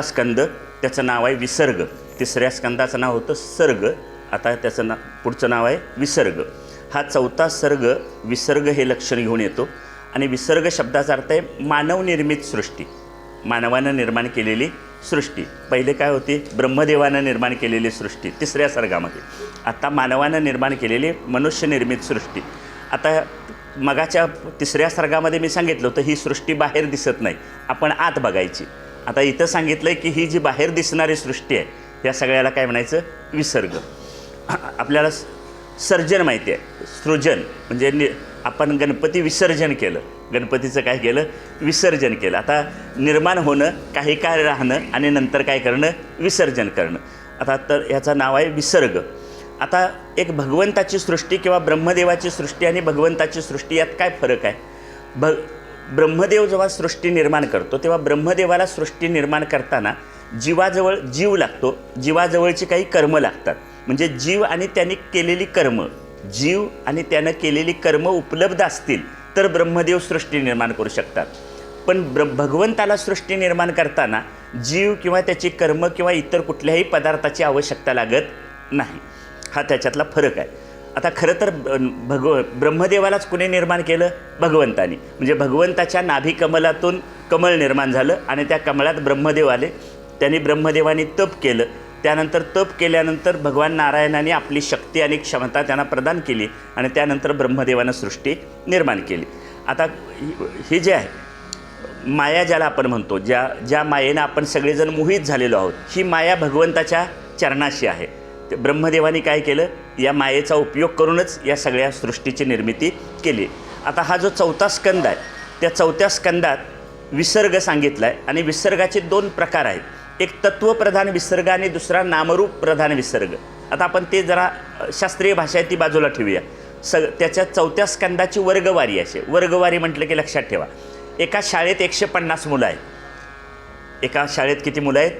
स्कंद, त्याचं नाव आहे विसर्ग. तिसऱ्या स्कंदाचं नाव होतं सर्ग, आता त्याचं पुढचं नाव आहे विसर्ग. हा चौथा सर्ग विसर्ग हे लक्षण घेऊन येतो. आणि विसर्ग शब्दाचा अर्थ आहे मानवनिर्मित सृष्टी, मानवानं निर्माण केलेली सृष्टी. पहिले काय होती? ब्रह्मदेवानं निर्माण केलेली सृष्टी तिसऱ्या सर्गामध्ये. आता मानवानं निर्माण केलेली मनुष्यनिर्मित सृष्टी. आता मगाच्या तिसऱ्या सर्गामध्ये मी सांगितलं होतं ही सृष्टी बाहेर दिसत नाही, आपण आत बघायची. आता इथं सांगितलं आहे की ही जी बाहेर दिसणारी सृष्टी आहे या सगळ्याला काय म्हणायचं? विसर्ग. आपल्याला सर्जन माहिती आहे, सृजन म्हणजे आपण गणपती विसर्जन केलं, गणपतीचं काय केलं? विसर्जन केलं. आता निर्माण होणं, काही काळ राहणं आणि नंतर काय करणं? विसर्जन करणं. आता तर याचं नाव आहे विसर्ग. आता एक भगवंताची सृष्टी किंवा ब्रह्मदेवाची सृष्टी आणि भगवंताची सृष्टी यात काय फरक आहे? ब्रह्मदेव जेव्हा सृष्टी निर्माण करतो तेव्हा ब्रह्मदेवाला सृष्टी निर्माण करताना जीवाजवळ जीव लागतो, जीवाजवळची काही कर्म लागतात. म्हणजे जीव आणि त्याने केलेली कर्म, जीव आणि त्यानं केलेली कर्म उपलब्ध असतील तर ब्रह्मदेव सृष्टी निर्माण करू शकतात. पण भगवंताला सृष्टी निर्माण करताना जीव किंवा त्याची कर्म किंवा इतर कुठल्याही पदार्थाची आवश्यकता लागत नाही. हा त्याच्यातला फरक आहे. आता खरं तर ब्रह्मदेवालाच कुणी निर्माण केलं? भगवंतानी. म्हणजे भगवंताच्या नाभिकमलातून कमळ निर्माण झालं आणि त्या कमळात ब्रह्मदेव आले. त्यांनी ब्रह्मदेवानी तप केलं. त्यानंतर तप केल्यानंतर भगवान नारायणाने आपली शक्ती आणि क्षमता त्यांना प्रदान केली आणि त्यानंतर ब्रह्मदेवानं सृष्टी निर्माण केली. आता हे जे आहे माया ज्याला आपण म्हणतो, ज्या मायेनं आपण सगळेजण मोहित झालेलो आहोत, ही माया भगवंताच्या चरणाशी आहे. ब्रह्मदेवानी काय केलं? या मायेचा उपयोग करूनच या सगळ्या सृष्टीची निर्मिती केली. आता हा जो चौथा स्कंद आहे त्या चौथ्या स्कंदात विसर्ग सांगितला आहे. आणि विसर्गाचे दोन प्रकार आहेत, एक तत्वप्रधान विसर्ग आणि दुसरा नामरूप प्रधान विसर्ग. आता आपण ते जरा शास्त्रीय भाषा आहे ती बाजूला ठेवूया. त्याच्या चौथ्या स्कंदाची वर्गवारी असे. वर्गवारी म्हटलं की लक्षात ठेवा, एका शाळेत 150 मुलं आहेत. एका शाळेत किती मुलं आहेत?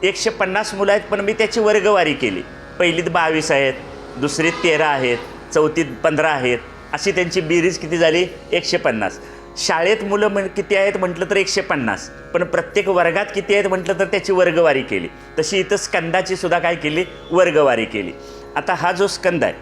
150 मुलं आहेत. पण मी त्याची वर्गवारी केली. पहिलीत 22 आहेत, दुसरीत 13 आहेत, चौथीत 15 आहेत, अशी त्यांची बेरीज किती झाली? 150. शाळेत मुलं किती आहेत म्हटलं तर 150, पण प्रत्येक वर्गात किती आहेत म्हटलं तर त्याची वर्गवारी केली. तशी इथं स्कंदाची सुद्धा काय केली? वर्गवारी केली. आता हा जो स्कंद आहे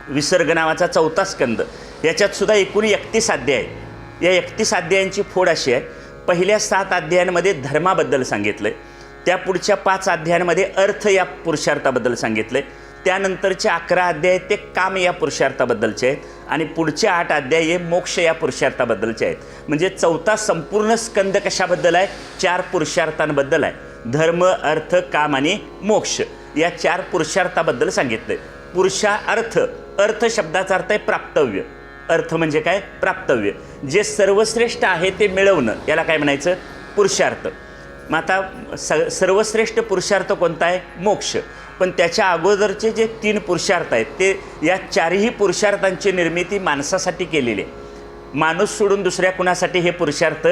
विसर्ग नावाचा चौथा स्कंद, याच्यात सुद्धा एकूण 31 अध्याय आहेत. या 31 अध्यायांची फोड अशी आहे, पहिल्या 7 अध्यायांमध्ये धर्माबद्दल सांगितलं आहे, त्या पुढच्या 5 अध्यायांमध्ये अर्थ या पुरुषार्थाबद्दल सांगितलं आहे, त्यानंतरचे 11 अध्याय ते काम या पुरुषार्थाबद्दलचे आहेत आणि पुढचे 8 अध्याय हे मोक्ष या पुरुषार्थाबद्दलचे आहेत. म्हणजे चौथा संपूर्ण स्कंद कशाबद्दल आहे? 4 पुरुषार्थांबद्दल आहे. धर्म, अर्थ, काम आणि मोक्ष या 4 पुरुषार्थाबद्दल सांगितलं आहे. अर्थ शब्दाचा अर्थ आहे प्राप्तव्य. अर्थ म्हणजे काय? प्राप्तव्य. जे सर्वश्रेष्ठ आहे ते मिळवणं याला काय म्हणायचं? पुरुषार्थ. मग आता सर्वश्रेष्ठ पुरुषार्थ कोणता आहे? मोक्ष. पण त्याच्या अगोदरचे जे 3 पुरुषार्थ आहेत ते या 4ही पुरुषार्थांची निर्मिती माणसासाठी केलेली आहे. माणूस सोडून दुसऱ्या कुणासाठी हे पुरुषार्थ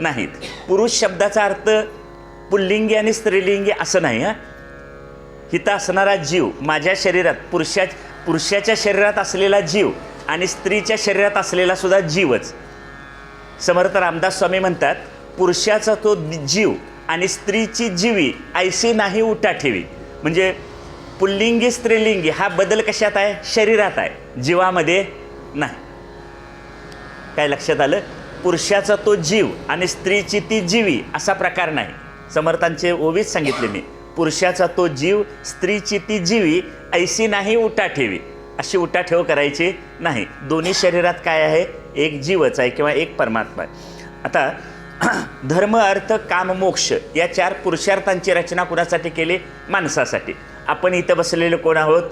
नाहीत. पुरुष शब्दाचा अर्थ पुल्लिंगी आणि स्त्रीलिंगी असं नाही. हिथं असणारा जीव, माझ्या शरीरात पुरुषाच्या शरीरात असलेला जीव आणि स्त्रीच्या शरीरात असलेला सुद्धा जीवच. समर्थ रामदास स्वामी म्हणतात, पुरुषाचा तो जीव आणि स्त्रीची जीवी ऐसे नाही उठा ठेवी. म्हणजे पुल्लिंगी स्त्रीलिंगी हा बदल कशात आहे? शरीरात आहे, जीवामध्ये नाही. काय लक्षात आलं? पुरुषाचा तो जीव आणि स्त्रीची ती जीवी असा प्रकार नाही. समर्थांचे ओवीच सांगितले मी, पुरुषाचा तो जीव, स्त्रीची ती जीवी ऐसी नाही उठा ठेवी. अशी उठाठेव करायची नाही. दोन्ही शरीरात काय आहे? एक जीवच आहे किंवा एक परमात्मा आहे. आता धर्म, अर्थ, काम, मोक्ष या 4 पुरुषार्थांची रचना कुणासाठी केली? माणसासाठी. आपण इथं बसलेले कोण आहोत?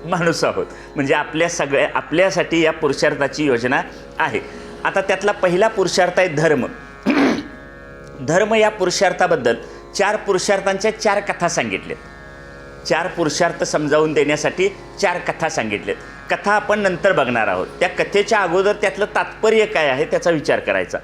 माणूस आहोत. म्हणजे आपल्यासाठी या पुरुषार्थाची योजना आहे. आता त्यातला पहिला पुरुषार्थ आहे धर्म. धर्म या पुरुषार्थाबद्दल 4 पुरुषार्थांच्या 4 कथा सांगितल्यात. 4 पुरुषार्थ समजावून देण्यासाठी 4 कथा सांगितल्यात. कथा आपण नंतर बघणार आहोत. त्या कथेच्या अगोदर त्यातलं तात्पर्य काय आहे त्याचा विचार करायचा.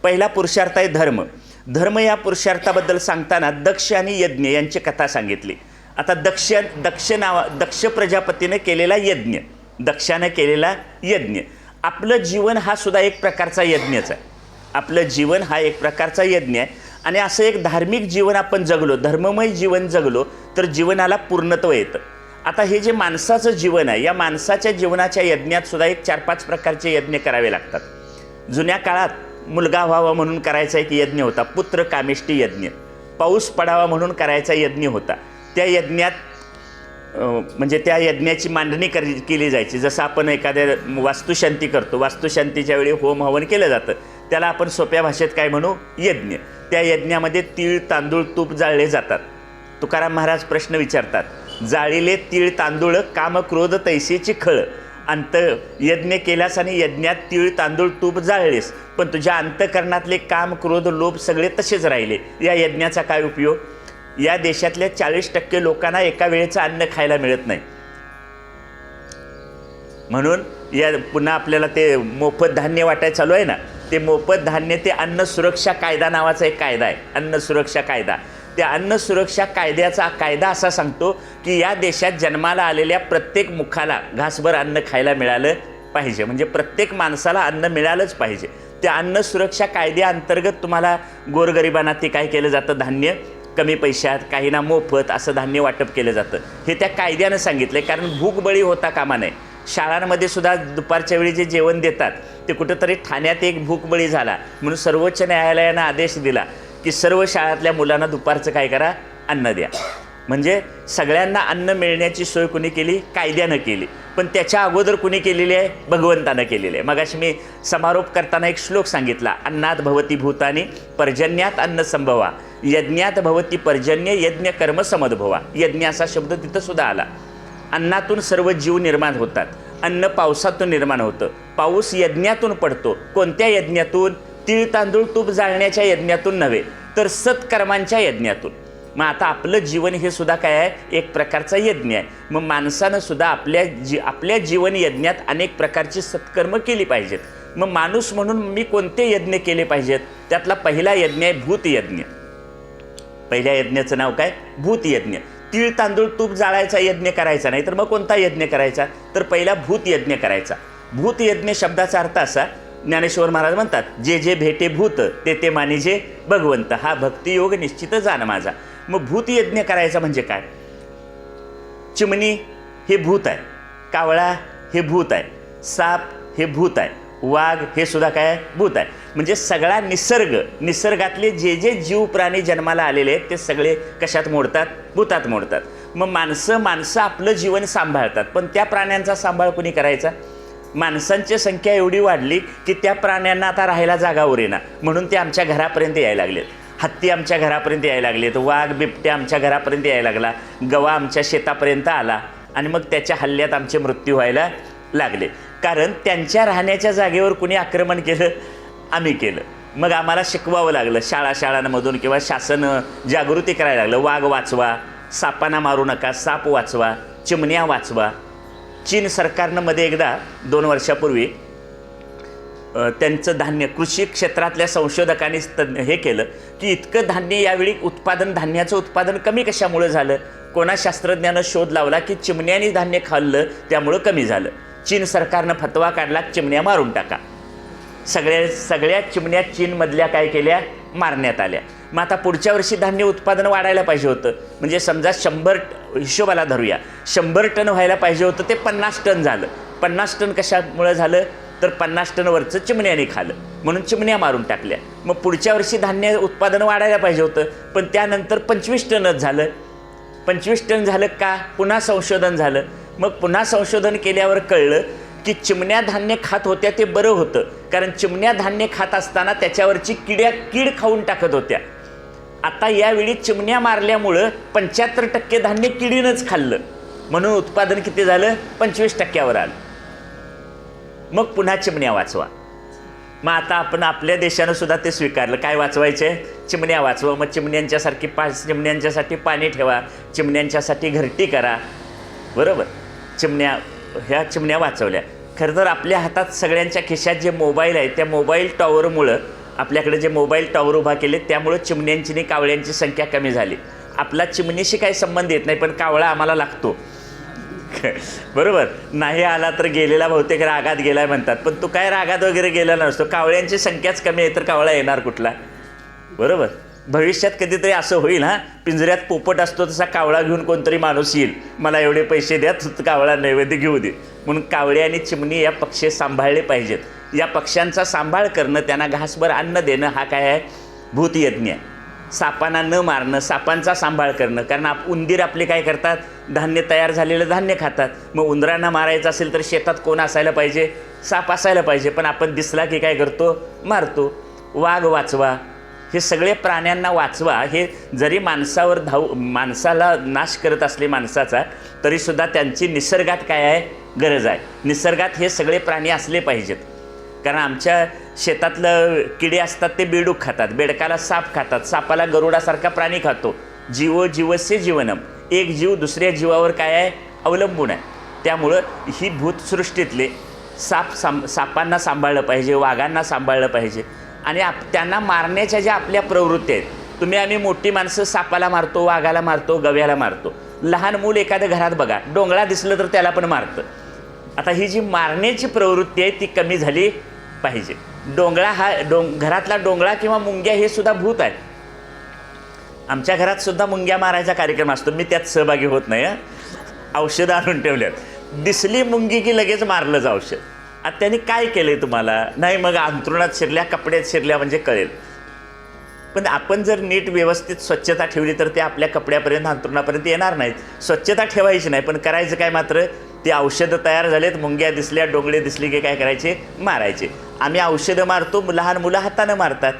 पहिला पुरुषार्थ आहे धर्म. धर्म या पुरुषार्थाबद्दल सांगताना दक्ष आणि यज्ञ यांची कथा सांगितली. आता दक्ष प्रजापतीने केलेला यज्ञ, दक्षाने केलेला यज्ञ. आपलं जीवन हा सुद्धा एक प्रकारचा यज्ञच आहे. आपलं जीवन हा एक प्रकारचा यज्ञ आहे आणि असं एक धार्मिक जीवन आपण जगलो, धर्ममय जीवन जगलो तर जीवनाला पूर्णत्व येतं. आता हे जे माणसाचं जीवन आहे, या माणसाच्या जीवनाच्या यज्ञात सुद्धा एक 4-5 प्रकारचे यज्ञ करावे लागतात. जुन्या काळात मुलगा व्हावा म्हणून करायचा एक यज्ञ होता, पुत्र कामेष्टी यज्ञ. पाऊस पडावा म्हणून करायचा यज्ञ होता. त्या यज्ञात म्हणजे त्या यज्ञाची मांडणी केली जायची. जसं आपण एखाद्या वास्तुशांती करतो, वास्तुशांतीच्या वेळी होम हवन केलं जातं, त्याला आपण सोप्या भाषेत काय म्हणू, यज्ञ. त्या यज्ञामध्ये तीळ तांदूळ तूप जाळले जातात. तुकाराम महाराज प्रश्न विचारतात, जाळीले तीळ तांदूळ काम क्रोध तैसेची खळ. अंत यज्ञ केल्यास आणि यज्ञात तीळ तांदूळ तूप जाळलेस, पण तुझ्या अंतकरणातले काम क्रोध लोभ सगळे तसेच राहिले. या यज्ञाचा काय उपयोग? या देशातल्या 40% लोकांना एका वेळेचं अन्न खायला मिळत नाही. म्हणून या पुन्हा आपल्याला ते मोफत धान्य वाटायला चालू आहे ना, ते मोफत धान्य, ते अन्न सुरक्षा कायदा नावाचा एक कायदा आहे, अन्न सुरक्षा कायदा. त्या अन्न सुरक्षा कायद्याचा कायदा असा सांगतो की या देशात जन्माला आलेल्या प्रत्येक मुखाला घासभर अन्न खायला मिळालं पाहिजे, म्हणजे प्रत्येक माणसाला अन्न मिळालंच पाहिजे. त्या अन्न सुरक्षा कायद्याअंतर्गत तुम्हाला गोरगरिबांना ते काय केलं जातं, धान्य कमी पैशात, काहींना मोफत असं धान्य वाटप केलं जातं. हे त्या कायद्यानं सांगितलं, कारण भूकबळी होता कामा नये. शाळांमध्ये सुद्धा दुपारच्या वेळी जे जेवण देतात ते कुठंतरी ठाण्यात एक भूकबळी झाला, म्हणून सर्वोच्च न्यायालयानं आदेश दिला की सर्व शाळातल्या मुलांना दुपारचं काय करा, अन्न द्या. म्हणजे सगळ्यांना अन्न मिळण्याची सोय कुणी केली, कायद्यानं केली. पण त्याच्या अगोदर कुणी केलेली आहे, भगवंतानं केलेली आहे. मगाशी मी समारोप करताना एक श्लोक सांगितला, अन्नात भवती भूतानी पर्जन्यात अन्न संभवा, यज्ञात भवती पर्जन्य यज्ञ कर्म समद्भवा. यज्ञ असा शब्द तिथं सुद्धा आला. अन्नातून सर्व जीव निर्माण होतात. अन्न पावसातून निर्माण होतं. पाऊस यज्ञातून पडतो. कोणत्या यज्ञातून? तीळ तांदूळ तूप जाळण्याच्या यज्ञातून नव्हे, तर सत्कर्मांच्या यज्ञातून. मग आता आपलं जीवन हे सुद्धा काय आहे, एक प्रकारचा यज्ञ आहे. मग माणसानं सुद्धा आपल्या जीवन यज्ञात अनेक प्रकारची सत्कर्म केली पाहिजेत. मग माणूस म्हणून मी कोणते यज्ञ केले पाहिजेत? त्यातला पहिला यज्ञ आहे भूतयज्ञ. पहिल्या यज्ञाचं नाव काय? भूतयज्ञ. तीळ तांदूळ तूप जाळायचा यज्ञ करायचा नाही, तर मग कोणता यज्ञ करायचा? तर पहिला भूतयज्ञ करायचा. भूतयज्ञ शब्दाचा अर्थ असा, ज्ञानेश्वर महाराज म्हणतात, जे जे भेटे भूत ते ते मानिजे भगवंत, हा भक्तियोग निश्चित जाण माझा. मग भूतयज्ञ करायचा म्हणजे काय? चिमणी हे भूत आहे, कावळा हे भूत आहे, साप हे भूत आहे, वाघ हे सुद्धा काय भूत आहे. म्हणजे सगळा निसर्गातले जे जे जीव प्राणी जन्माला आलेले आहेत ते सगळे कशात मोडतात? भूतात मोडतात. मग माणसं आपलं जीवन सांभाळतात, पण त्या प्राण्यांचा सांभाळ कुणी करायचा? माणसांची संख्या एवढी वाढली की त्या प्राण्यांना आता राहायला जागा उरेना, म्हणून ते आमच्या घरापर्यंत यायला लागलेत. हत्ती आमच्या घरापर्यंत यायला लागलेत, वाघ बिबट्या आमच्या घरापर्यंत यायला लागला, गवा आमच्या शेतापर्यंत आला, आणि मग त्याच्या हल्ल्यात आमचे मृत्यू व्हायला लागले. कारण त्यांच्या राहण्याच्या जागेवर कुणी आक्रमण केलं? आम्ही केलं. मग आम्हाला शिकवावं लागलं, शाळांमधून किंवा शासन जागृती करायला लागलं, वाघ वाचवा, सापांना मारू नका, साप वाचवा, चिमण्या वाचवा. चीन सरकारनं मध्ये एकदा 2 वर्षापूर्वी त्यांचं धान्य कृषी क्षेत्रातल्या संशोधकांनी हे केलं की इतकं धान्य यावेळी धान्याचं उत्पादन कमी कशामुळे झालं? कोणा शास्त्रज्ञानं शोध लावला की चिमण्यांनी धान्य खाल्लं त्यामुळं कमी झालं. चीन सरकारनं फतवा काढला, चिमण्या मारून टाका. सगळ्या चिमण्या चीनमधल्या काय केल्या? मारण्यात आल्या. मग आता पुढच्या वर्षी धान्य उत्पादन वाढायला पाहिजे होतं. म्हणजे समजा 100 हिशोबाला धरूया, 100 टन व्हायला पाहिजे होतं, ते 50 टन झालं. 50 टन कशामुळे झालं? तर 50 टनवरचं चिमण्याने खाल्लं, म्हणून चिमण्या मारून टाकल्या. मग पुढच्या वर्षी धान्य उत्पादन वाढायला पाहिजे होतं, पण त्यानंतर 25 टनच झालं. 25 टन झालं का? पुन्हा संशोधन झालं. मग पुन्हा संशोधन केल्यावर कळलं की चिमण्या धान्य खात होत्या ते बरं होतं, कारण चिमण्या धान्य खात असताना त्याच्यावरची कीड खाऊन टाकत होत्या. आता यावेळी चिमण्या मारल्यामुळं 75% धान्य किडीनंच खाल्लं, म्हणून उत्पादन किती झालं? 25%वर आलं. मग पुन्हा चिमण्या वाचवा. मग आता आपण आपल्या देशानं सुद्धा ते स्वीकारलं. काय वाचवायचे? चिमण्या वाचवा. मग चिमण्यांच्यासाठी पाणी ठेवा, चिमण्यांच्यासाठी घरटी करा. बरोबर, ह्या चिमण्या वाचवल्या. खरं तर आपल्या हातात सगळ्यांच्या खिशात जे मोबाईल आहे, त्या मोबाईल टॉवरमुळं आपल्याकडे जे मोबाईल टॉवर उभा केले त्यामुळं चिमण्यांची आणि कावळ्यांची संख्या कमी झाली. आपला चिमणीशी काही संबंध येत नाही, पण कावळा आम्हाला लागतो. बरोबर, नाही आला तर गेलेला बहुतेक रागात गेलाय म्हणतात, पण तो काय रागात वगैरे गेला नसतो. कावळ्यांची संख्याच कमी आहे तर कावळा येणार कुठला? बरोबर. भविष्यात कधीतरी असं होईल, हां, पिंजऱ्यात पोपट असतो तसा कावळा घेऊन कोणतरी माणूस येईल, मला एवढे पैसे द्या, कावळा नैवेद्य घेऊ दे. म्हणून कावळे आणि चिमणी या पक्षी सांभाळले पाहिजेत. या पक्ष्यांचा सांभाळ करणं, त्यांना घासभर अन्न देणं, हा काय आहे? भूतयज्ञ आहे. सापांना न मारणं, सापांचा सांभाळ करणं. कारण उंदीर आपले काय करतात? धान्य तयार झालेलं धान्य खातात. मग उंदरांना मारायचं असेल तर शेतात कोण असायला पाहिजे? साप असायला पाहिजे. पण आपण दिसला की काय करतो? मारतो. वाघ वाचवा, हे सगळे प्राण्यांना वाचवा. हे जरी माणसाला नाश करत असले माणसाचा, तरीसुद्धा त्यांची निसर्गात काय आहे? गरज आहे. निसर्गात हे सगळे प्राणी असले पाहिजेत. कारण आमच्या शेतातलं किडे असतात ते बेडूक खातात, बेडकाला साप खातात, सापाला गरुडासारखा प्राणी खातो. जीवो जीवस्य जीवनम, एक जीव दुसऱ्या जीवावर काय आहे? अवलंबून आहे. त्यामुळं ही भूतसृष्टीतले सापांना सांभाळलं पाहिजे, वाघांना सांभाळलं पाहिजे. आणि त्यांना मारण्याच्या ज्या आपल्या प्रवृत्ती आहेत, आम्ही मोठी माणसं सापाला मारतो, वाघाला मारतो, गव्याला मारतो. लहान मूल एखाद्या घरात बघा, डोंगळा दिसलं तर त्याला पण मारतं. आता ही जी मारण्याची प्रवृत्ती आहे ती कमी झाली पाहिजे. डोंगळा हा घरातला डोंगळा किंवा मुंग्या हे सुद्धा भूत आहे. आमच्या घरात सुद्धा मुंग्या मारायचा कार्यक्रम असतो, मी त्यात सहभागी होत नाही. औषधं आणून ठेवल्यात, दिसली मुंगी की लगेच मारलंच औषध. आता त्यांनी काय केलं आहे तुम्हाला? नाही, मग अंथरुणात शिरल्या, कपड्यात शिरल्या म्हणजे कळेल. पण आपण जर नीट व्यवस्थित स्वच्छता ठेवली तर ते आपल्या कपड्यापर्यंत, अंथरुणापर्यंत येणार नाहीत. स्वच्छता ठेवायची नाही, पण करायचं काय? मात्र ते औषधं तयार झालेत, मुंग्या दिसल्या, डोंगळे दिसले की काय करायचे? मारायचे. आम्ही औषधं मारतो, लहान मुलं हातानं मारतात.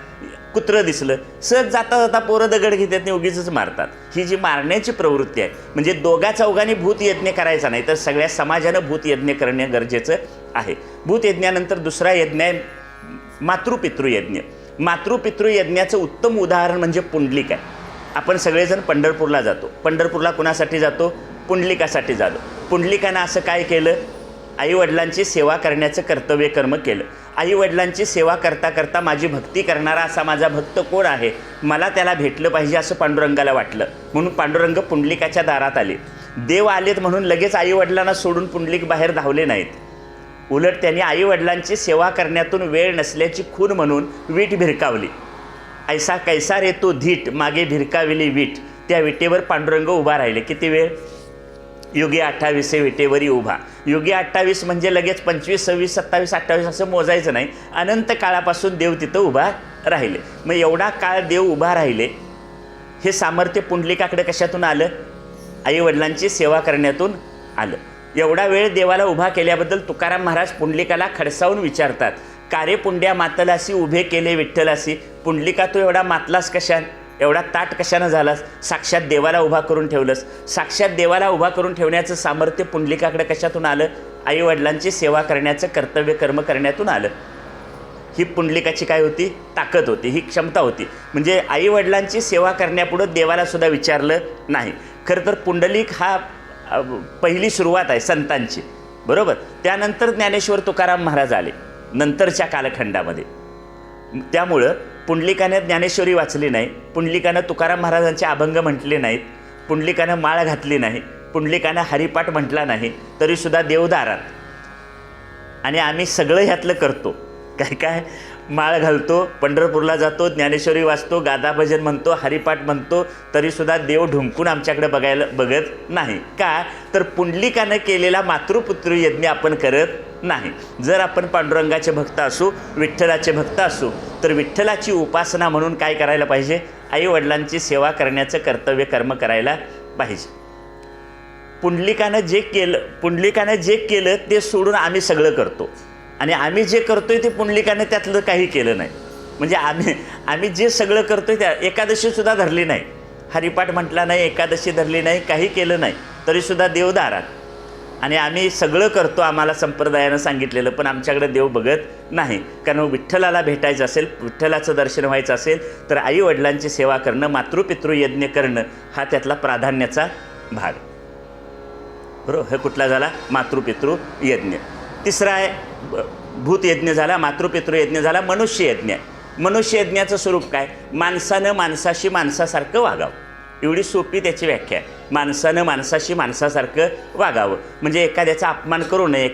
कुत्रं दिसलं, सहज जाता जाता पोरं दगड घेतात आणि उगीच मारतात. ही जी मारण्याची प्रवृत्ती आहे, म्हणजे दोघा चौघांनी भूतयज्ञ करायचा नाही, तर सगळ्या समाजानं भूतयज्ञ करणं गरजेचं आहे. भूतयज्ञानंतर दुसरा यज्ञ आहे मातृपितृयज्ञ. मातृपितृयज्ञाचं उत्तम उदाहरण म्हणजे पुंडलिक आहे. आपण सगळेजण पंढरपूरला जातो. पंढरपूरला कुणासाठी जातो? पुंडलिकासाठी जातो. पुंडलिकानं असं काय केलं? आईवडिलांची सेवा करण्याचं कर्तव्य कर्म केलं. आईवडिलांची सेवा करता करता माझी भक्ती करणारा असा माझा भक्त कोण आहे, मला त्याला भेटलं पाहिजे असं पांडुरंगाला वाटलं. म्हणून पांडुरंग पुंडलिकाच्या दारात आले. देव आलेत म्हणून लगेच आईवडिलांना सोडून पुंडलिक बाहेर धावले नाहीत. उलट त्यांनी आईवडिलांची सेवा करण्यातून वेळ नसल्याची खूण म्हणून वीट भिरकावली. ऐसा कैसा रे तो धीट, मागे भिरकाविली वीट. त्या विटेवर पांडुरंग उभा राहिले. किती वेळ? युगे 28 विटेवरी उभा. युगे 28 म्हणजे लगेच 25, 26, 27, 28 असं मोजायचं नाही. अनंत काळापासून देव तिथं उभा राहिले. मग एवढा काळ देव उभा राहिले, हे सामर्थ्य पुंडलिकाकडे कशातून आलं? आईवडिलांची सेवा करण्यातून आलं. एवढा वेळ देवाला उभा केल्याबद्दल तुकाराम महाराज पुंडलिकाला खडसावून विचारतात, का रे पुंड्या मातलासी उभे केले विठ्ठलासी? पुंडलिका तू एवढा मातलास कशान? एवढा ताट कशानं झालास? साक्षात देवाला उभा करून ठेवलंस. साक्षात देवाला उभा करून ठेवण्याचं सामर्थ्य पुंडलिकाकडे कशातून आलं? आईवडिलांची सेवा करण्याचं कर्तव्य कर्म करण्यातून आलं. ही पुंडलिकाची काय होती? ताकद होती, ही क्षमता होती. म्हणजे आईवडिलांची सेवा करण्यापुढं देवाला सुद्धा विचारलं नाही. खरं तर पुंडलिक हा पहिली सुरुवात आहे संतांची, बरोबर. त्यानंतर ज्ञानेश्वर तुकाराम महाराज आले नंतरच्या कालखंडामध्ये. त्यामुळं पुंडलिकानं ज्ञानेश्वरी वाचली नाही, पुंडलिकानं तुकाराम महाराजांचे अभंग म्हटले नाहीत, पुंडलिकानं माळ घातली नाही, पुंडलिकानं हरिपाठ म्हटला नाही, तरीसुद्धा देवदारात. आणि आम्ही सगळं ह्यातलं करतो. काय काय? माळ घालतो, पंढरपूरला जातो, ज्ञानेश्वरी वाचतो, गादा भजन म्हणतो, हरिपाठ म्हणतो, तरीसुद्धा देव ढुंकून आमच्याकडे बघत नाही. का? तर पुंडलिकानं केलेला मातृपुत्र यज्ञ आपण करत नाही. जर आपण पांडुरंगाचे भक्त असू, विठ्ठलाचे भक्त असू, तर विठ्ठलाची उपासना म्हणून काय करायला पाहिजे? आईवडिलांची सेवा करण्याचं कर्तव्य कर्म करायला पाहिजे. पुंडलिकानं जे केलं ते सोडून आम्ही सगळं करतो. आणि आम्ही जे करतोय ते पुंडलिकाने त्यातलं काही केलं नाही. म्हणजे आम्ही जे सगळं करतोय त्या एकादशीसुद्धा धरली नाही, हरिपाठ म्हटला नाही, एकादशी धरली नाही, काही केलं नाही, तरीसुद्धा देवदारात. आणि आम्ही सगळं करतो आम्हाला संप्रदायानं सांगितलेलं, पण आमच्याकडे देव बघत नाही. कारण विठ्ठलाला भेटायचं असेल, विठ्ठलाचं दर्शन व्हायचं असेल तर आईवडिलांची सेवा करणं, मातृपितृयज्ञ करणं हा त्यातला प्राधान्याचा भाग. बरोबर. हे कुठला झाला? मातृपितृयज्ञ. तिसरा आहे भूतयज्ञ झाला, मातृपितृयज्ञ झाला, मनुष्ययज्ञ. मनुष्ययज्ञाचं स्वरूप काय? माणसानं माणसाशी माणसासारखं वागावं, एवढी सोपी त्याची व्याख्या आहे. माणसानं माणसाशी माणसासारखं वागावं म्हणजे एखाद्याचा अपमान करू नये,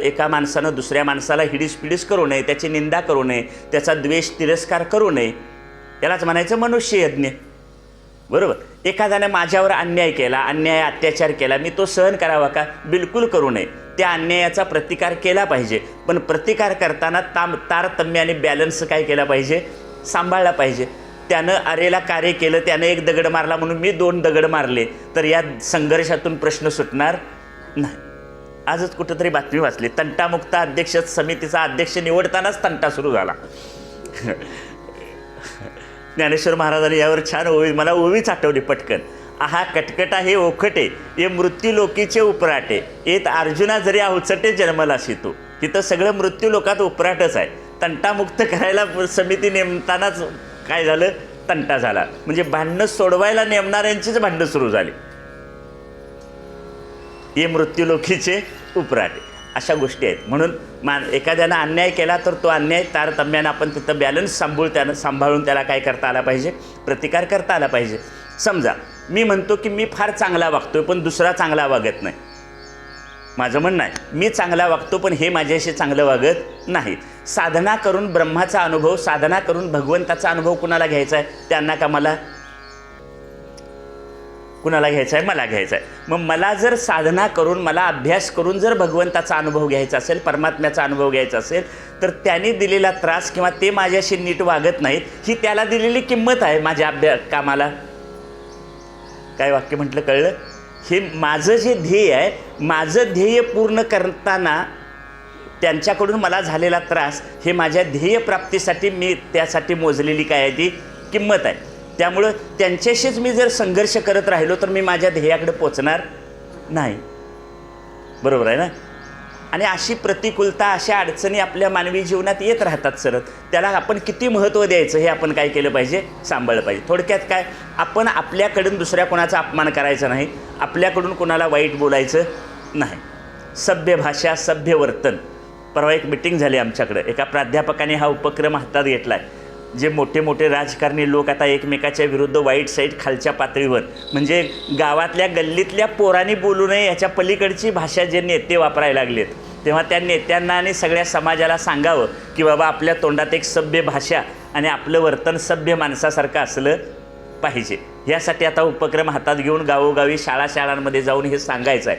एका माणसानं दुसऱ्या माणसाला हिडीस पिडीस करू नये, त्याची निंदा करू नये, त्याचा द्वेष तिरस्कार करू नये. यालाच म्हणायचं मनुष्ययज्ञ. बरोबर. एखाद्याने माझ्यावर अन्याय केला, अन्याय अत्याचार केला, मी तो सहन करावा का? बिलकुल करू नये. त्या अन्यायाचा प्रतिकार केला पाहिजे, पण प्रतिकार करताना तारतम्य आणि बॅलन्स काय केला पाहिजे? सांभाळला पाहिजे. त्यानं अरेला कार्य केलं, त्यानं एक दगड मारला म्हणून मी 2 दगड मारले, तर या संघर्षातून प्रश्न सुटणार नाही. आजच कुठंतरी बातमी वाचली, तंटामुक्त अध्यक्ष समितीचा अध्यक्ष निवडतानाच तंटा सुरू झाला. ज्ञानेश्वर महाराजांनी यावर छान ओवी, मला ओवीच आठवली पटकन. आहा कटकटा हे ओखटे, ये मृत्यू लोकीचे उपराटे, येत अर्जुना जरी अवचटे जन्मलाशी तू. तिथं सगळं मृत्यू लोकात उपराटच आहे. तंटामुक्त करायला समिती नेमतानाच काय झालं? तंटा झाला. म्हणजे भांडणं सोडवायला नेमणाऱ्यांचीच भांडणं सुरू झाली. हे मृत्यू लोकीचे उपराटे, अशा गोष्टी आहेत. म्हणून एखाद्यानं अन्याय केला तर तो अन्याय तारतम्यानं आपण तिथं बॅलन्स सांभाळून त्याला काय करता आला पाहिजे? प्रतिकार करता आला पाहिजे. समजा मी म्हणतो की मी फार चांगला वागतोय पण दुसरा चांगला वागत नाही. माझं म्हणणं आहे मी चांगला वागतो पण हे माझ्याशी चांगलं वागत नाहीत. साधना करून ब्रह्माचा अनुभव, साधना करून भगवंताचा अनुभव कुणाला घ्यायचा आहे? त्यांना का मला? कुणाला घ्यायचा आहे? मला घ्यायचा आहे. मग मला जर साधना करून, मला अभ्यास करून जर भगवंताचा अनुभव घ्यायचा असेल, परमात्म्याचा अनुभव घ्यायचा असेल, तर त्यांनी दिलेला त्रास किंवा ते माझ्याशी नीट वागत नाहीत, ही त्याला दिलेली किंमत आहे माझ्या कामाला. काय वाक्य म्हटलं कळलं? हे माझं जे ध्येय आहे, माझं ध्येय पूर्ण करताना त्यांच्याकडून मला झालेला त्रास, हे माझ्या ध्येयप्राप्तीसाठी मी त्यासाठी मोजलेली काय आहे? ती किंमत आहे. त्यामुळं त्यांच्याशीच मी जर संघर्ष करत राहिलो तर मी माझ्या ध्येयाकडे पोचणार नाही. बरोबर आहे ना? आणि अशी प्रतिकूलता, अशा अडचणी आपल्या मानवी जीवनात येत राहतात सरत. त्याला आपण किती महत्त्व द्यायचं हे आपण काय केलं पाहिजे? सांभाळलं पाहिजे. थोडक्यात काय, आपण आपल्याकडून दुसऱ्या कोणाचा अपमान करायचा नाही, आपल्याकडून कोणाला वाईट बोलायचं नाही. सभ्य भाषा, सभ्य वर्तन. परवा एक मिटिंग झाली आमच्याकडं, एका प्राध्यापकाने हा उपक्रम हातात घेतला आहे. जे मोठे मोठे राजकारणी लोक आता एकमेकाच्या विरुद्ध वाईट साईड खालच्या पातळीवर, म्हणजे गावातल्या गल्लीतल्या पोरांनी बोलू नये याच्या पलीकडची भाषा जे नेते वापरायला लागलेत, तेव्हा त्या नेत्यांना आणि सगळ्या समाजाला सांगावं की बाबा आपल्या तोंडात एक सभ्य भाषा आणि आपलं वर्तन सभ्य माणसासारखं असलं पाहिजे. यासाठी आता उपक्रम हातात घेऊन गावोगावी, शाळांमध्ये जाऊन हे सांगायचं आहे.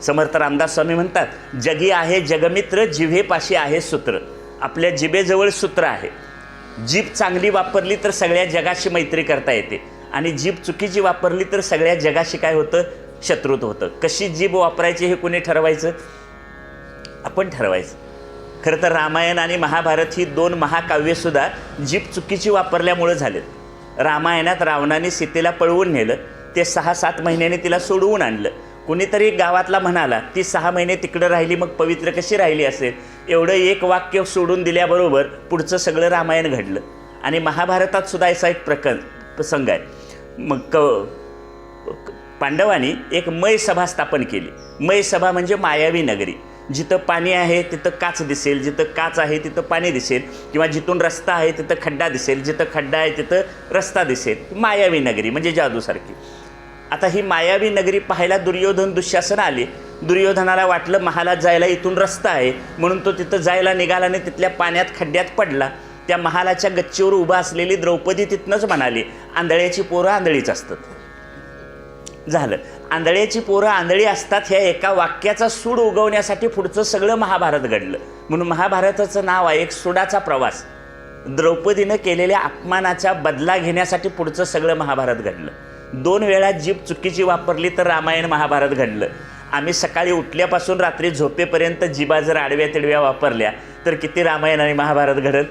समर्थ रामदास स्वामी म्हणतात, जगी आहे जगमित्र, जिभेपाशी आहे सूत्र. आपल्या जिभेजवळ सूत्र आहे. जीभ चांगली वापरली तर सगळ्या जगाशी मैत्री करता येते, आणि जीभ चुकीची वापरली तर सगळ्या जगाशी काय होतं? शत्रुत्व होतं. कशी जीभ वापरायची हे कोणी ठरवायचं? आपण ठरवायचं. खरं तर रामायण आणि महाभारत ही 2 महाकाव्यसुद्धा जीभ चुकीची वापरल्यामुळे झालेत. रामायणात रावणाने सीतेला पळवून नेलं, ते 6-7 महिन्याने तिला सोडवून आणलं. कुणीतरी गावातला म्हणाला ती 6 महिने तिकडं राहिली, मग पवित्र कशी राहिली असेल? एवढं एक वाक्य सोडून दिल्याबरोबर पुढचं सगळं रामायण घडलं. आणि महाभारतात सुद्धा असा एक प्रसंग आहे. मग पांडवांनी एक मय सभा स्थापन केली. मय सभा म्हणजे मायावी नगरी. जिथं पाणी आहे तिथं काच दिसेल, जिथं काच आहे तिथं पाणी दिसेल, किंवा जिथून रस्ता आहे तिथं खड्डा दिसेल, जिथं खड्डा आहे तिथं रस्ता दिसेल. मायावी नगरी म्हणजे जादूसारखी. आता ही मायावी नगरी पाहायला दुर्योधन दुःशासन आले. दुर्योधनाला वाटलं महालात जायला इथून रस्ता आहे, म्हणून तो तिथं जायला निघाला आणि तिथल्या पाण्यात खड्ड्यात पडला. त्या महालाच्या गच्चीवर उभा असलेली द्रौपदी तिथनंच म्हणाली, आंधळ्याची पोरं आंधळीच असतात. झालं. आंधळ्याची पोरं आंधळी असतात ह्या एका वाक्याचा सूड उगवण्यासाठी पुढचं सगळं महाभारत घडलं. म्हणून महाभारताचं नाव आहे एक सुडाचा प्रवास. द्रौपदीनं केलेल्या अपमानाचा बदला घेण्यासाठी पुढचं सगळं महाभारत घडलं. 2 वेळा जीभ चुकीची वापरली तर रामायण महाभारत घडलं. आम्ही सकाळी उठल्यापासून रात्री झोपेपर्यंत जिभा जर आडव्या तिडव्या वापरल्या तर किती रामायण आणि महाभारत घडत.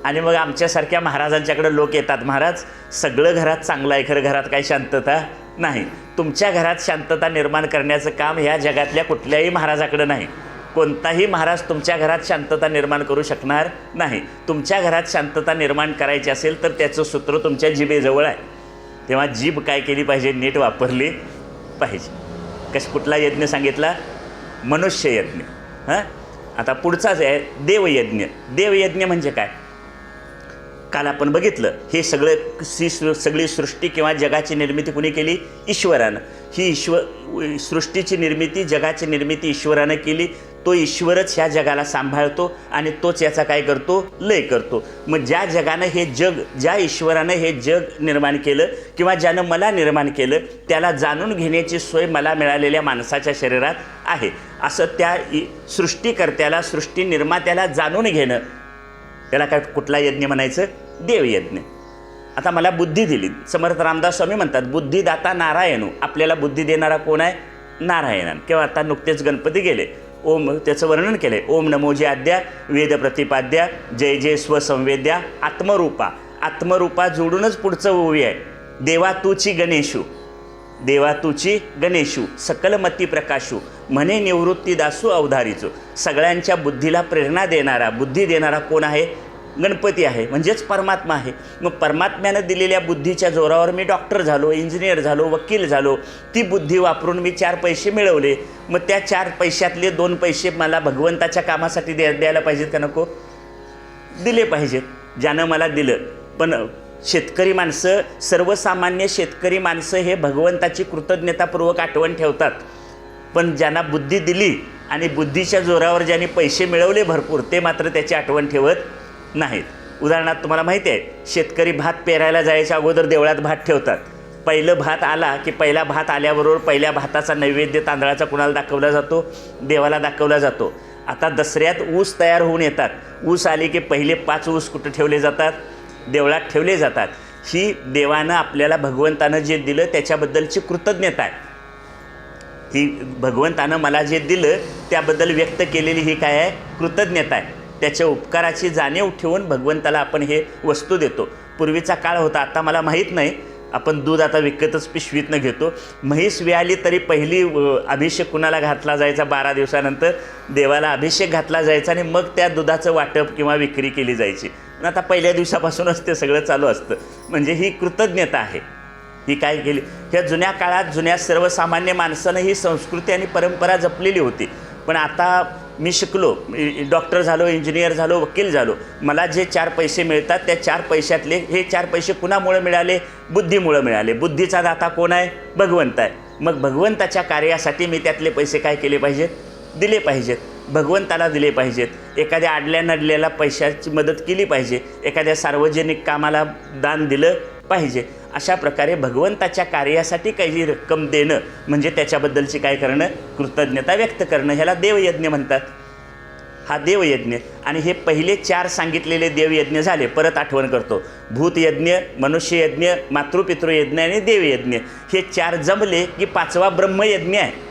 आणि मग आमच्यासारख्या महाराजांच्याकडे लोक येतात, महाराज सगळं घरात चांगलं आहे, खरं घरात काही शांतता नाही. तुमच्या घरात शांतता निर्माण करण्याचं काम ह्या जगातल्या कुठल्याही महाराजाकडे नाही. कोणताही महाराज तुमच्या घरात शांतता निर्माण करू शकणार नाही. तुमच्या घरात शांतता निर्माण करायची असेल तर त्याचं सूत्र तुमच्या जिभेजवळ आहे. तेव्हा जीभ काय केली पाहिजे? नीट वापरली पाहिजे. कुठला यज्ञ सांगितला? मनुष्ययज्ञ. हां, आता पुढचाच आहे देवयज्ञ. देवयज्ञ म्हणजे काय? काल आपण बघितलं, हे सगळी सृष्टी किंवा जगाची निर्मिती कुणी केली? ईश्वरानं. ही सृष्टीची निर्मिती, जगाची निर्मिती ईश्वरानं केली. तो ईश्वरच ह्या जगाला सांभाळतो आणि तोच याचा काय करतो, लय करतो. मग ज्या जगानं हे जग, ज्या ईश्वरानं हे जग निर्माण केलं किंवा ज्यानं मला निर्माण केलं, त्याला जाणून घेण्याची सोय मला मिळालेल्या माणसाच्या शरीरात आहे. असं त्या सृष्टीकर्त्याला, सृष्टी निर्मात्याला जाणून घेणं, त्याला काय कुठला यज्ञ म्हणायचं, देवयज्ञ. आता मला बुद्धी दिली, समर्थ रामदास स्वामी म्हणतात बुद्धिदाता नारायणू. आपल्याला बुद्धी देणारा कोण आहे, नारायण. किंवा आता नुकतेच गणपती गेले, ओम त्याचं वर्णन केलं आहे, ओम नमो जे आद्या वेद प्रतिपाद्या जय जय स्वसंवेद्या आत्मरूपा. आत्मरूपा जोडूनच पुढचं ओवी आहे, देवा तूची गणेशू, देवा तूची गणेशू सकलमती प्रकाशू म्हणे निवृत्ती दासू अवधारीचो. सगळ्यांच्या बुद्धीला प्रेरणा देणारा, बुद्धी देणारा कोण आहे, गणपती आहे, म्हणजेच परमात्मा आहे. मग परमात्म्यानं दिलेल्या बुद्धीच्या जोरावर मी डॉक्टर झालो, इंजिनियर झालो, वकील झालो. ती बुद्धी वापरून मी 4 पैसे मिळवले. मग त्या 4 पैशातले 2 पैसे मला भगवंताच्या कामासाठी द्यायला पाहिजेत का नको, दिले पाहिजेत, ज्यानं मला दिलं. पण शेतकरी माणसं, सर्वसामान्य शेतकरी माणसं हे भगवंताची कृतज्ञतापूर्वक आठवण ठेवतात. पण ज्यांना बुद्धी दिली आणि बुद्धीच्या जोरावर ज्यांनी पैसे मिळवले भरपूर, ते मात्र त्याची आठवण ठेवत नाहीत. उदाहरणार्थ तुम्हाला माहिती आहे, शेतकरी भात पेरायला जायच्या अगोदर देवळात भात ठेवतात. पहिलं भात आला की पहिला भात आल्याबरोबर पहिल्या भाताचा नैवेद्य तांदळाचा कुणाला दाखवला जातो, देवाला दाखवला जातो. आता दसऱ्यात ऊस तयार होऊन येतात, ऊस आले की पहिले 5 ऊस कुठं ठेवले जातात, देवळात ठेवले जातात. ही देवानं आपल्याला, भगवंतानं जे दिलं त्याच्याबद्दलची कृतज्ञता आहे. ही भगवंतानं मला जे दिलं त्याबद्दल व्यक्त केलेली ही काय आहे, कृतज्ञता आहे. त्याच्या उपकाराची जाणीव ठेवून भगवंताला आपण हे वस्तू देतो. पूर्वीचा काळ होता, आता मला माहीत नाही, आपण दूध आता विकतच पिशवीतनं घेतो. म्हैस व्याली तरी पहिली अभिषेक कुणाला घातला जायचा, 12 दिवसानंतर देवाला अभिषेक घातला जायचा आणि मग त्या दुधाचं वाटप किंवा विक्री केली जायची. पण आता पहिल्या दिवसापासूनच ते सगळं चालू असतं. म्हणजे ही कृतज्ञता आहे. ही काय केली, ह्या जुन्या काळात जुन्या सर्वसामान्य माणसानं ही संस्कृती आणि परंपरा जपलेली होती. पण आता मी शिकलो, डॉक्टर झालो, इंजिनियर झालो, वकील झालो, मला जे 4 पैसे मिळतात त्या 4 पैशातले हे 4 पैसे कुणामुळे मिळाले, बुद्धीमुळे मिळाले. बुद्धीचा दाता कोण आहे, भगवंत आहे. मग भगवंताच्या कार्यासाठी मी त्यातले पैसे काय केले पाहिजेत, दिले पाहिजेत, भगवंताला दिले पाहिजेत. एखाद्या आडल्या नडल्याला पैशाची मदत केली पाहिजे, एखाद्या सार्वजनिक कामाला दान दिलं पाहिजे. अशा प्रकारे भगवंताच्या कार्यासाठी काही रक्कम देणं म्हणजे त्याच्याबद्दलची काय करणं, कृतज्ञता व्यक्त करणं, ह्याला देवयज्ञ म्हणतात. हा देवयज्ञ. आणि हे पहिले 4 सांगितलेले देवयज्ञ झाले. परत आठवण करतो, भूतयज्ञ, मनुष्ययज्ञ, मातृपितृयज्ञ आणि देवयज्ञ. हे 4 जमले की 5वा ब्रह्मयज्ञ आहे.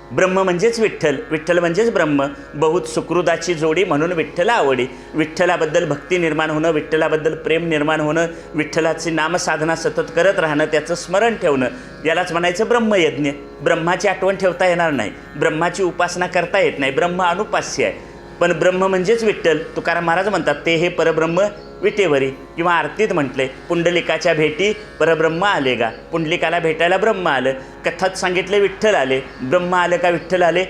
ब्रह्म म्हणजेच विठ्ठल, विठ्ठल म्हणजेच ब्रह्म. बहुत सुकृदाची जोडी म्हणून विठ्ठल आवडी. विठ्ठलाबद्दल भक्ती निर्माण होणं, विठ्ठलाबद्दल प्रेम निर्माण होणं, विठ्ठलाची नामसाधना सतत करत राहणं, त्याचं स्मरण ठेवणं, यालाच म्हणायचं ब्रह्मयज्ञ. ब्रह्माची आठवण ठेवता येणार नाही, ब्रह्माची उपासना करता येत नाही, ब्रह्म अनुपास्य आहे. पण ब्रह्म म्हणजेच विठ्ठल. तुकाराम महाराज म्हणतात, ते हे परब्रह्म विटेवरी, किंवा आरतीत म्हटले, पुंडलिकाच्या भेटी परब्रह्म आले गा. पुंडलिकाला भेटायला ब्रह्म आलं. कथात सांगितले विठ्ठल आले. ब्रह्म आलं का विठ्ठल आले?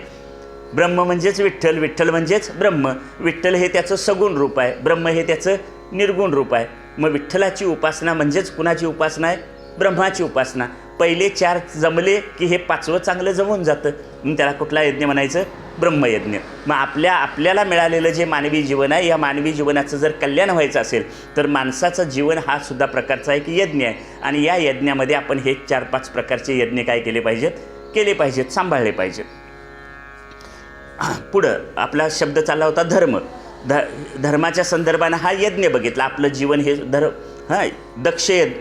ब्रह्म म्हणजेच विठ्ठल, विठ्ठल म्हणजेच ब्रह्म. विठ्ठल हे त्याचं सगुण रूप आहे, ब्रह्म हे त्याचं निर्गुण रूप आहे. मग विठ्ठलाची उपासना म्हणजेच कुणाची उपासना आहे? ब्रह्माची उपासना. पहिले 4 जमले की हे 5वं चांगलं जमून जातं. मग त्याला कुठला यज्ञ म्हणायचं? ब्रह्मयज्ञ. मग आपल्याला मिळालेलं जे मानवी जीवन आहे, या मानवी जीवनाचं जर कल्याण व्हायचं असेल तर माणसाचं जीवन हा सुद्धा प्रकारचा एक यज्ञ आहे. आणि या यज्ञामध्ये आपण हे 4-5 प्रकारचे यज्ञ काय केले पाहिजेत? केले पाहिजेत, सांभाळले पाहिजेत. पुढं आपला शब्द चालला होता धर्म. धर्माच्या संदर्भानं हा यज्ञ बघितला. आपलं जीवन हे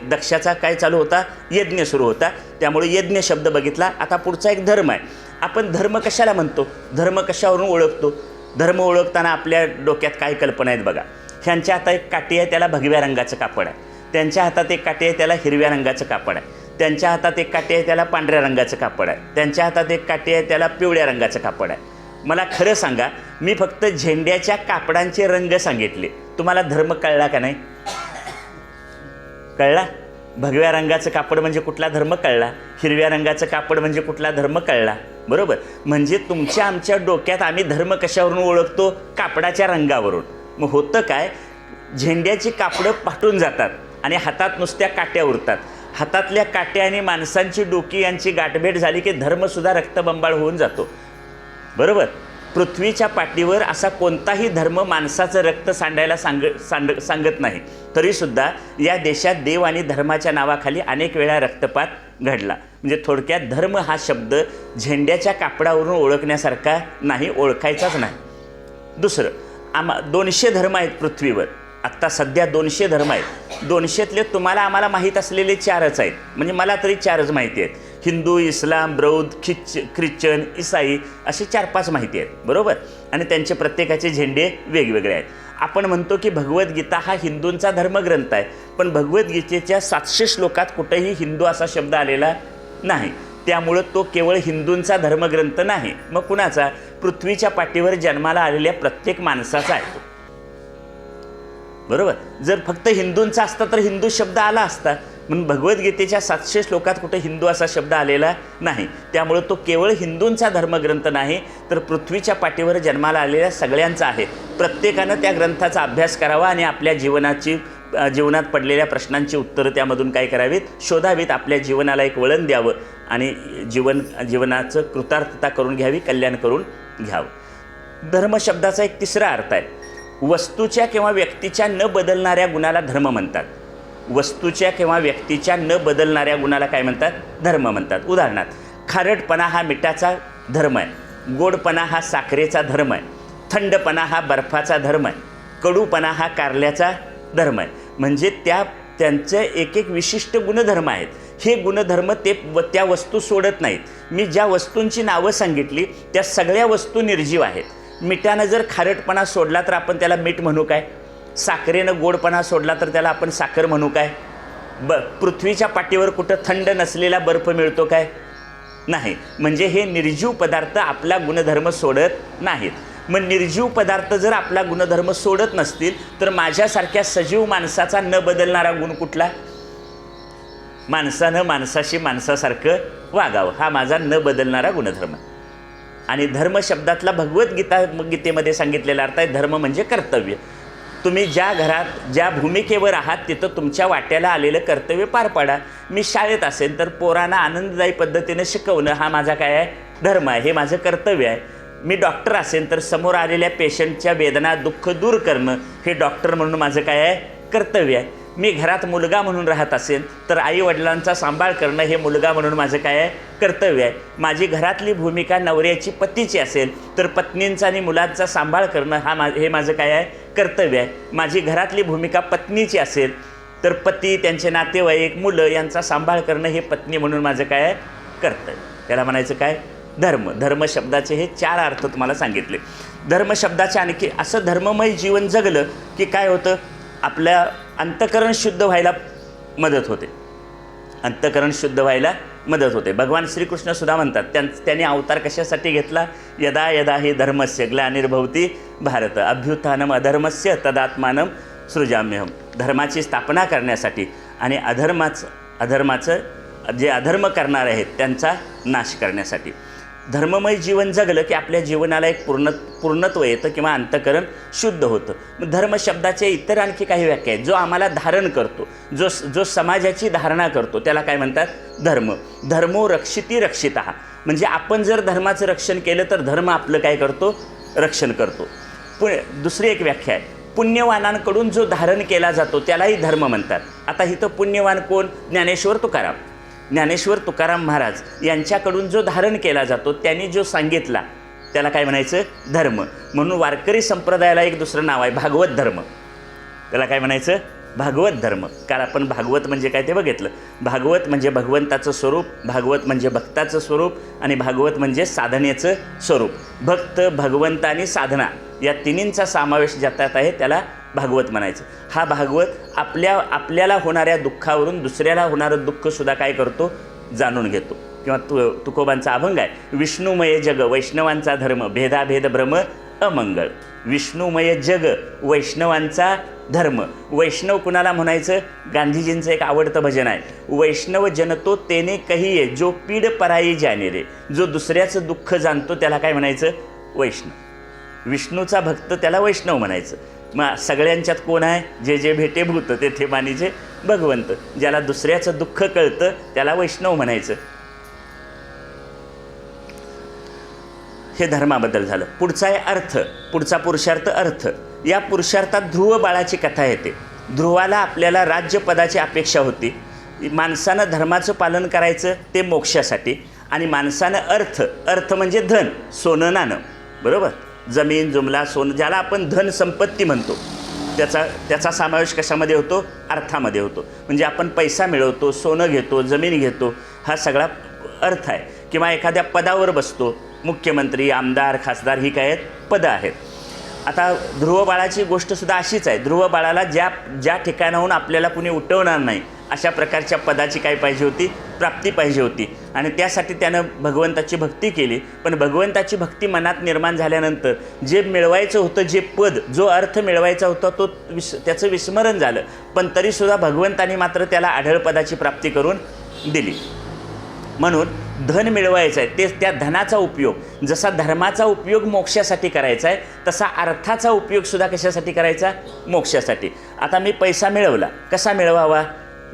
दक्षाचा काय चालू होता? यज्ञ सुरू होता. त्यामुळे यज्ञ शब्द बघितला. आता पुढचा एक धर्म आहे. आपण धर्म कशाला म्हणतो? धर्म कशावरून ओळखतो? धर्म ओळखताना आपल्या डोक्यात काय कल्पना आहेत बघा. ह्यांच्या हातात एक काठी आहे, त्याला भगव्या रंगाचं कापड आहे. त्यांच्या हातात एक काठी आहे, त्याला हिरव्या रंगाचं कापड आहे. त्यांच्या हातात एक काठी आहे, त्याला पांढऱ्या रंगाचं कापड आहे. त्यांच्या हातात एक काठी आहे, त्याला पिवळ्या रंगाचं कापड आहे. मला खरं सांगा, मी फक्त झेंड्याच्या कापडांचे रंग सांगितले. तुम्हाला धर्म कळला का नाही? कळला? भगव्या रंगाचं कापड म्हणजे कुठला धर्म कळला, हिरव्या रंगाचं कापड म्हणजे कुठला धर्म कळला. बरोबर? म्हणजे तुमच्या आमच्या डोक्यात आम्ही धर्म कशावरून ओळखतो? कापडाच्या रंगावरून. मग होतं काय, झेंड्याची कापडं फाटून जातात आणि हातात नुसत्या काट्या उरतात. हातातल्या काट्या आणि माणसांची डोकी यांची गाठभेट झाली की धर्मसुद्धा रक्तबंबाळ होऊन जातो. बरोबर? पृथ्वीच्या पाठीवर असा कोणताही धर्म माणसाचं रक्त सांडायला सांगत नाही. तरीसुद्धा या देशात देव आणि धर्माच्या नावाखाली अनेक वेळा रक्तपात घडला. म्हणजे थोडक्यात धर्म हा शब्द झेंड्याच्या कापडावरून ओळखण्यासारखा नाही, ओळखायचाच नाही. दुसरं, 200 धर्म आहेत पृथ्वीवर. आत्ता सध्या 200 धर्म आहेत. 200तले तुम्हाला आम्हाला माहीत असलेले 4च आहेत. म्हणजे मला तरी 4च माहिती आहेत. हिंदू, इस्लाम, बौद्ध, ख्रिश्चन, ईसाई असे 4-5 माहिती आहेत, बरोबर. आणि त्यांचे प्रत्येकाचे झेंडे वेगवेगळे आहेत. आपण म्हणतो की भगवद्गीता हा हिंदूंचा धर्मग्रंथ आहे, पण भगवद्गीतेच्या 700 श्लोकात कुठेही हिंदू असा शब्द आलेला नाही. त्यामुळं तो केवळ हिंदूंचा धर्मग्रंथ नाही. मग कुणाचा? पृथ्वीच्या पाठीवर जन्माला आलेल्या प्रत्येक माणसाचा आहे तो, बरोबर. जर फक्त हिंदूंचा असता तर हिंदू शब्द आला असता, म्हणून भगवद्गीतेच्या 700 श्लोकात कुठे हिंदू असा शब्द आलेला नाही. त्यामुळे तो केवळ हिंदूंचा धर्मग्रंथ नाही, तर पृथ्वीच्या पाठीवर जन्माला आलेल्या सगळ्यांचा आहे. प्रत्येकानं त्या ग्रंथाचा अभ्यास करावा आणि आपल्या जीवनात पडलेल्या प्रश्नांची उत्तरं त्यामधून काय करावीत? शोधावीत. आपल्या जीवनाला एक वळण द्यावं आणि जीवनाचं कृतार्थता करून घ्यावी, कल्याण करून घ्यावं. धर्म शब्दाचा एक तिसरा अर्थ आहे. वस्तूच्या किंवा व्यक्तीच्या न बदलणाऱ्या गुणाला धर्म म्हणतात. वस्तूच्या किंवा व्यक्तीच्या न बदलणाऱ्या गुणाला काय म्हणतात? धर्म म्हणतात. उदाहरणार्थ, खारटपणा हा मिठाचा धर्म आहे, गोडपणा हा साखरेचा धर्म आहे, थंडपणा हा बर्फाचा धर्म आहे, कडूपणा हा कारल्याचा धर्म आहे. म्हणजे त्यांचे एक विशिष्ट गुणधर्म आहेत. हे गुणधर्म त्या वस्तू सोडत नाहीत. मी ज्या वस्तूंची नावं सांगितली त्या सगळ्या वस्तू निर्जीव आहेत. मिठानं जर खारटपणा सोडला तर आपण त्याला मीठ म्हणू काय? साखरेनं गोडपणा सोडला तर त्याला आपण साखर म्हणू काय? पृथ्वीच्या पाठीवर कुठं थंड नसलेला बर्फ मिळतो काय? नाही. म्हणजे हे निर्जीव पदार्थ आपला गुणधर्म सोडत नाहीत. मग निर्जीव पदार्थ जर आपला गुणधर्म सोडत नसतील तर माझ्यासारख्या सजीव माणसाचा न बदलणारा गुण कुठला? माणसानं माणसाशी माणसासारखं वागावं, हा माझा न बदलणारा गुणधर्म. आणि धर्म शब्दातला गीतेमध्ये सांगितलेला अर्थ आहे धर्म म्हणजे कर्तव्य. तुम्ही ज्या घरात ज्या भूमिकेवर आहात तिथं तुमच्या वाट्याला आलेलं कर्तव्य पार पाडा. मी शाळेत असेल तर पोरांना आनंददायी पद्धतीने शिकवणं हा माझा काय आहे? धर्म आहे, हे माझं कर्तव्य आहे. मी डॉक्टर असेल तर समोर आलेल्या पेशंटच्या वेदना दुःख दूर करणं हे डॉक्टर म्हणून माझं काय आहे? कर्तव्य आहे. मी घरात मुलगा म्हणून राहत असेल तर आईवडिलांचा सांभाळ करणं हे मुलगा म्हणून माझं काय आहे? कर्तव्य आहे. माझी घरातली भूमिका नवऱ्याची पतीची असेल तर पत्नींचा आणि मुलांचा सांभाळ करणं हे माझं काय आहे? कर्तव्य आहे. माझी घरातली भूमिका पत्नीची असेल तर पती, त्यांचे नातेवाईक, मुलं यांचा सांभाळ करणं हे पत्नी म्हणून माझं काय आहे? कर्तव्य. त्याला म्हणायचं काय? धर्म. धर्म शब्दाचे हे 4 अर्थ तुम्हाला सांगितले. धर्म शब्दाचे आणखी असं धर्ममय जीवन जगलं की काय होतं? आपल्या अंतःकरण शुद्ध व्हायला मदत होते. अंतःकरण शुद्ध व्हायला मदत होते. भगवान श्रीकृष्ण सुद्धा म्हणतात, त्यांनी अवतार कशासाठी घेतला? यदा यदा हि धर्मस्य ग्लानिर्भवति भारत अभ्युत्थानम अधर्मस्य तदात्मानं सृजाम्यहम. धर्माची स्थापना करण्यासाठी आणि अधर्माचं जे अधर्म करणारे आहेत त्यांचा नाश करण्यासाठी. धर्ममय जीवन जगलं की आपल्या जीवनाला एक पूर्णत्व येतं किंवा अंतःकरण शुद्ध होतं. मग धर्म शब्दाचे इतर आणखी काही व्याख्या आहेत. जो आम्हाला धारण करतो, जो समाजाची धारणा करतो त्याला काय म्हणतात? धर्म. धर्मो रक्षिती रक्षितः. म्हणजे आपण जर धर्माचं रक्षण केलं तर धर्म आपलं काय करतो? रक्षण करतो. दुसरी एक व्याख्या आहे, पुण्यवानांकडून जो धारण केला जातो त्यालाही धर्म म्हणतात. आता इथं पुण्यवान कोण? ज्ञानेश्वर तुकाराम. ज्ञानेश्वर तुकाराम महाराज यांच्याकडून जो धारण केला जातो त्यांनी जो सांगितला त्याला काय म्हणायचं? धर्म. म्हणून वारकरी संप्रदायाला एक दुसरं नाव आहे भागवत धर्म. त्याला काय म्हणायचं? भागवत धर्म. कारण आपण भागवत म्हणजे काय ते बघितलं. भागवत म्हणजे भगवंताचं स्वरूप, भागवत म्हणजे भक्ताचं स्वरूप आणि भागवत म्हणजे साधनेचं स्वरूप. भक्त, भगवंत आणि साधना या तिन्हींचा समावेश ज्याच्यात आहे त्याला भागवत म्हणायचं. हा भागवत आपल्याला होणाऱ्या दुःखावरून दुसऱ्याला होणारं दुःखसुद्धा काय करतो? जाणून घेतो. किंवा तुकोबांचा अभंग आहे, विष्णुमय जग वैष्णवांचा धर्म भेदाभेद भ्रम अमंगळ. विष्णुमय जग वैष्णवांचा धर्म. वैष्णव कुणाला म्हणायचं? गांधीजींचं एक आवडतं भजन आहे, वैष्णव जनतो तेने कहिये जो पीड पराई जाने रे. जो दुसऱ्याचं दुःख जाणतो त्याला काय म्हणायचं? वैष्णव. विष्णूचा भक्त त्याला वैष्णव म्हणायचं. मग सगळ्यांच्यात कोण आहे? जे जे भेटे भूत तेथे मानीचे भगवंत. ज्याला दुसऱ्याचं दुःख कळतं त्याला वैष्णव म्हणायचं. हे धर्माबद्दल झालं. पुढचा आहे अर्थ, पुढचा पुरुषार्थ अर्थ. या पुरुषार्थात ध्रुव बाळाची कथा येते. ध्रुवाला आपल्याला राज्यपदाची अपेक्षा होती. माणसानं धर्माचं पालन करायचं ते मोक्षासाठी, आणि माणसानं अर्थ, अर्थ म्हणजे धन, सोनं नाणं, बरोबर, जमीन जुमला सोनं, ज्याला आपण धन संपत्ती म्हणतो, त्याचा समावेश कशामध्ये होतो? अर्थामध्ये होतो. म्हणजे आपण पैसा मिळवतो, सोनं घेतो, जमीन घेतो, हा सगळा अर्थ आहे. किंवा एखाद्या पदावर बसतो, मुख्यमंत्री, आमदार, खासदार, ही काय आहेत? पदं आहेत. आता ध्रुव बाळाची गोष्टसुद्धा अशीच आहे. ध्रुव बाळाला ज्या ठिकाणाहून आपल्याला कुणी उठवणार नाही अशा प्रकारच्या पदाची काय पाहिजे होती? प्राप्ती पाहिजे होती. आणि त्यासाठी त्यानं भगवंताची भक्ती केली. पण भगवंताची भक्ती मनात निर्माण झाल्यानंतर जे मिळवायचं होतं, जे पद, जो अर्थ मिळवायचा होता, त्याचं विस्मरण झालं. पण तरीसुद्धा भगवंतानी मात्र त्याला आढळ पदाची प्राप्ती करून दिली. म्हणून धन मिळवायचं आहे, ते त्या धनाचा उपयोग जसा धर्माचा उपयोग मोक्षासाठी करायचा आहे, तसा अर्थाचा उपयोगसुद्धा कशासाठी करायचा? मोक्षासाठी. आता मी पैसा मिळवला, कसा मिळवावा?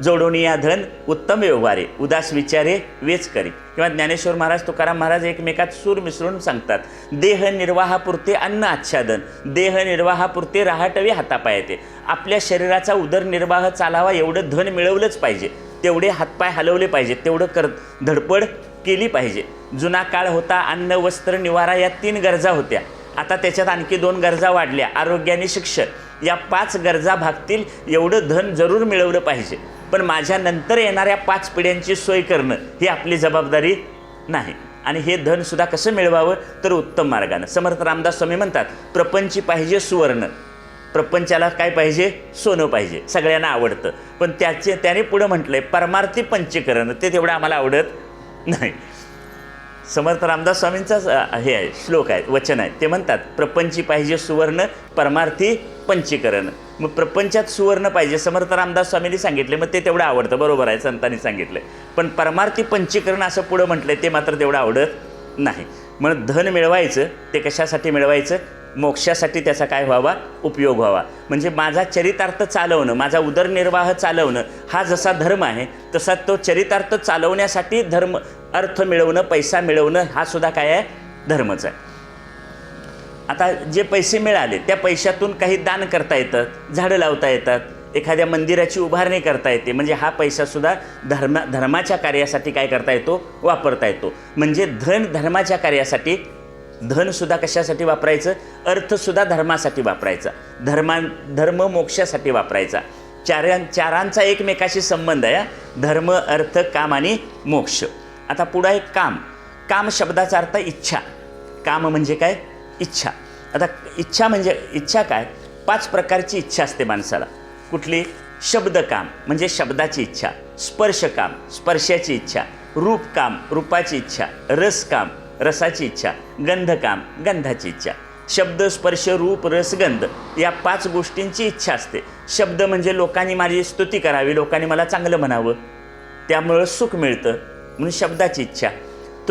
जोडून या धन उत्तम व्यवहारे, उदास विचारे वेच करी. किंवा ज्ञानेश्वर महाराज, तुकाराम महाराज एकमेकात सूर मिसळून सांगतात, देह निर्वाहापुरते अन्न आच्छादन, देह निर्वाहापुरते राहटवे हातापायते. आपल्या शरीराचा उदरनिर्वाह चालावा एवढं धन मिळवलंच पाहिजे, तेवढे हातपाय हलवले पाहिजेत, तेवढं धडपड केली पाहिजे. जुना काळ होता, अन्न वस्त्र निवारा या 3 गरजा होत्या. आता त्याच्यात आणखी 2 गरजा वाढल्या, आरोग्य आणि शिक्षण. या 5 गरजा भागतील एवढं धन जरूर मिळवलं पाहिजे. पण माझ्या नंतर येणाऱ्या 5 पिढ्यांची सोय करणं ही आपली जबाबदारी नाही. आणि हे धनसुद्धा कसं मिळवावं? तर उत्तम मार्गानं. समर्थ रामदास स्वामी म्हणतात, प्रपंची पाहिजे सुवर्ण. प्रपंचाला काय पाहिजे? सोनं पाहिजे, सगळ्यांना आवडतं. पण त्याने पुढं म्हटलं आहे परमार्थी पंचीकरण, ते तेवढं आम्हाला आवडत नाही. समर्थ रामदास स्वामींचाच हे आहे, श्लोक आहे, वचन आहे. ते म्हणतात, प्रपंची पाहिजे सुवर्ण, परमार्थी पंचीकरण. मग प्रपंचात सुवर्ण पाहिजे, समर्थ रामदास स्वामींनी सांगितले, मग ते तेवढं आवडतं, बरोबर आहे, संतांनी सांगितलं. पण परमार्थी पंचीकरण असं पुढं म्हटलं आहे, ते मात्र तेवढं आवडत नाही. म्हणून धन मिळवायचं, ते कशासाठी मिळवायचं? मोक्षासाठी त्याचा काय व्हावा? उपयोग व्हावा. म्हणजे माझा चरितार्थ चालवणं, माझा उदरनिर्वाह चालवणं हा जसा धर्म आहे, तसा तो चरितार्थ चालवण्यासाठी धर्म, अर्थ मिळवणं, पैसा मिळवणं हा सुद्धा काय आहे? धर्मच आहे. आता जे पैसे मिळाले त्या पैशातून काही दान करता येतं, झाडं लावता येतात, एखाद्या मंदिराची उभारणी करता येते. म्हणजे हा पैसासुद्धा धर्माच्या कार्यासाठी काय करता येतो? वापरता येतो. म्हणजे धन धर्माच्या कार्यासाठी, धनसुद्धा कशासाठी वापरायचं? अर्थसुद्धा धर्मासाठी वापरायचा, धर्म मोक्षासाठी वापरायचा. चारांचा एकमेकाशी संबंध आहे, धर्म, अर्थ, काम आणि मोक्ष. आता पुढं आहे काम. काम शब्दाचा अर्थ इच्छा. काम म्हणजे काय? इच्छा. आता इच्छा म्हणजे इच्छा काय? 5 प्रकारची इच्छा असते माणसाला. कुठली? शब्दकाम म्हणजे शब्दाची इच्छा, स्पर्शकाम स्पर्शाची इच्छा, रूपकाम रूपाची इच्छा, रसकाम रसाची इच्छा, गंधकाम गंधाची इच्छा. शब्द, स्पर्श, रूप, रस, गंध या 5 गोष्टींची इच्छा असते. शब्द म्हणजे लोकांनी माझी स्तुती करावी, लोकांनी मला चांगलं म्हणावं, त्यामुळं सुख मिळतं, म्हणून शब्दाची इच्छा.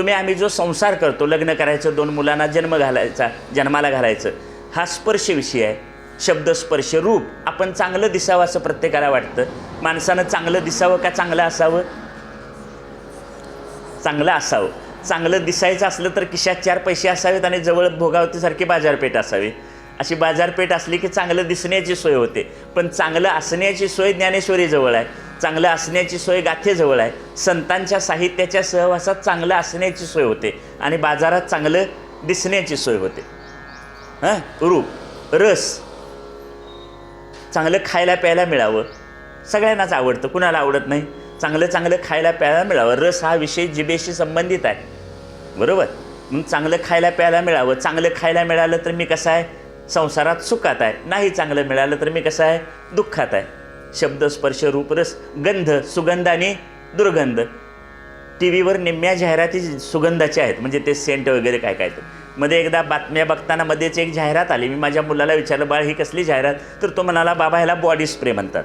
आम्ही जो संसार करतो, लग्न करायचं, 2 मुलांना जन्माला घालायचं, हा स्पर्श विषय आहे. शब्द, स्पर्श, रूप. आपण चांगलं दिसावं असं प्रत्येकाला वाटतं. माणसानं चांगलं दिसावं का चांगलं असावं? चांगलं असावं. चांगलं दिसायचं असलं तर खिशात 4 पैसे असावेत आणि जवळ भोगावतीसारखी बाजारपेठ असावी. अशी बाजारपेठ असली की चांगलं दिसण्याची सोय होते. पण चांगलं असण्याची सोय ज्ञानेश्वरीजवळ आहे, चांगलं असण्याची सोय गाथेजवळ आहे. संतांच्या साहित्याच्या सहवासात चांगलं असण्याची सोय होते आणि बाजारात चांगलं दिसण्याची सोय होते. रूप, रस, चांगलं खायला प्यायला मिळावं, सगळ्यांनाच आवडतं, कुणाला आवडत नाही? चांगलं खायला प्यायला मिळावं. रस हा विषय जिभेशी संबंधित आहे, बरोबर. मग चांगलं खायला प्यायला मिळावं. चांगलं खायला मिळालं तर मी कसं आहे? संसारात सुखात आहे. नाही चांगलं मिळालं तर मी कसं आहे? दुःखात आहे. शब्द, स्पर्श, रूप, रस, गंध, सुगंध आणि दुर्गंध. टी व्हीवर निम्म्या जाहिराती सुगंधाच्या आहेत, म्हणजे ते सेंट वगैरे काय काय. मध्ये एकदा बातम्या बघताना मध्येच एक जाहिरात आली. मी माझ्या मुलाला विचारलं, बाळ ही कसली जाहिरात? तर तो म्हणाला, बाबा ह्याला बॉडी स्प्रे म्हणतात.